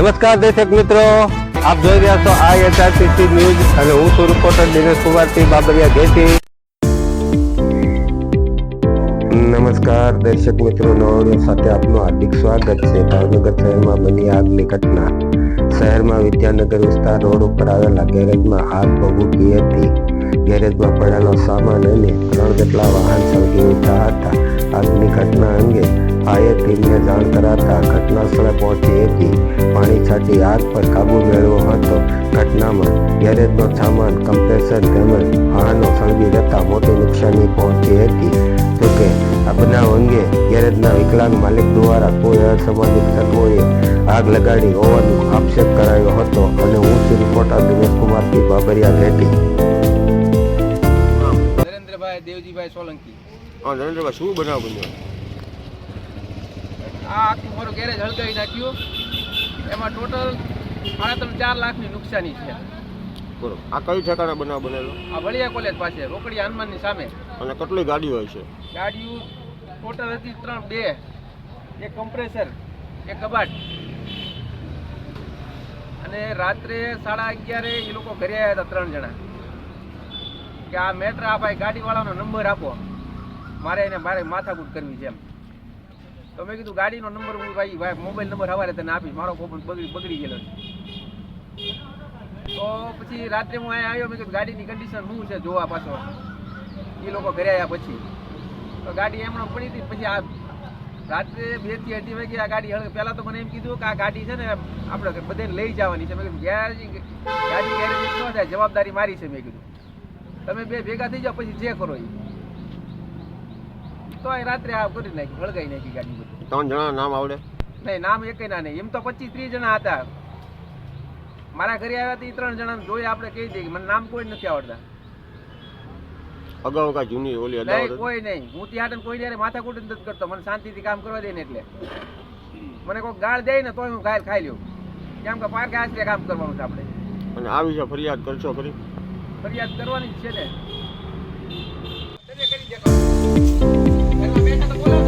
નમસ્કાર દર્શક મિત્રો, આપ જોઈ રહ્યા છો IHRTC ન્યૂઝ અને હું છું રિપોર્ટર દિનેશ કુમારસિંહ બાબરિયા ઘેટી. નમસ્કાર દર્શક મિત્રો, નવા સાથે આપનું હાર્દિક સ્વાગત છે. ભાવનગર શહેરમાં બની આગની ઘટના. શહેરમાં વિદ્યાનગર વિસ્તાર રોડ ઉપર આવેલા ગેરેજમાં આગ ભભૂકી હતી. ગેરેજમાં પડેલો સામાન અને 3 જેટલા વાહન સળગી ઉઠ્યા હતા. આગની ઘટના અંગે ફાયર ટીમને જાણ કરાતા ઘટના સ્થળે પહોંચી હતી. પાણી છાંટી આગ પર કાબુ મેળવ્યો હતો. ઘટનામાં ગેરેજનો સામાન, કમ્પ્રેસર તેમજ વાહનો સળગી જતા મોટી નુકસાની પહોંચી હતી. જોકે આ બનાવ અંગે ગેરેજના વિકલાંગ માલિક દ્વારા કોઈ અસામાજિક તત્વોએ આગ લગાડી હોવાનો આક્ષેપ કરાયો હતો. અને હું છું રિપોર્ટર દિનેશ કુમારસિંહ બાબરિયા ઘેટી. નરેન્દ્રભાઈ દેવજીભાઈ સોલંકી. નરેન્દ્રભાઈ, શું બનાવ બન્યો? આ આખું મારું ગેરેજ હળગાવી નાખ્યું. એમાં ટોટલ 3.5 લાખની નુકસાની છે. બરોબર. આ કઈ ઠેકાણે બનાવ બનેલો? આ વળિયા કોલેજ પાસે રોકડી હનુમાનની સામે. અને કેટલી ગાડીઓ હોય છે? ગાડીઓ ટોટલ હતી 2, એક કમ્પ્રેસર, એક કબાટ. અને રાત્રે 11:30 એ લોકો ઘરે આવ્યા હતા 3 જણા કે આ મેટર આ ભાઈ ગાડીવાળાનો નંબર આપો, મારે માથાકૂટ કરવી છે એમ. તો મેં કીધું ગાડીનો નંબર હું ભાઈ મોબાઈલ નંબર સવારે તને આપીશ, મારો ફોન બગડી ગયેલો છે. તો પછી રાત્રે હું અહીંયા આવ્યો, મેં કીધું ગાડીની કન્ડિશન શું છે જોવા પાછો. એ લોકો ઘરે આવ્યા પછી તો ગાડી એમણે પડી હતી. પછી આ રાત્રે 2 થી 2:30 વાગે આ ગાડી પહેલાં તો મને એમ કીધું કે આ ગાડી છે ને આપણે બધાને લઈ જવાની છે. મેં કીધું ગાડી ગેરેજ ન થાય, જવાબદારી મારી છે. મેં કીધું તમે 2 ભેગા થઈ જાઓ, પછી જે કરો એ. તો એ રાત્રે આ કરી નાખી, હળગાઈ નાખી ગાડી બધી. 3 જણા નામ આવડે? નહીં, નામ એકે ના નહીં. એમ તો 25-30 જણા હતા. મારા ઘરે આવ્યા હતા એ 3 જણાને જોઈ આપણે કહી દઈએ કે મને નામ કોઈ નથી આવડતા. અગાઉ કાંઈ જૂની ઓલી નહીં, કોઈ નહીં. હું ત્યાં કોઈ યારે માથાકૂટ નથી કરતો. મને શાંતિથી કામ કરવા દે ને એટલે. મને કોઈ ગાળ દે ને તોય હું ગાળ ખાઈ લઉં. કેમ કે પાર્ક આશરે કામ કરવાનું છે આપણે. અને આ વિશે ફરિયાદ કરશો ખરી? ફરિયાદ કરવાની જ છે ને. કરી દેખો. ઘરમાં બેઠા તો બોલો.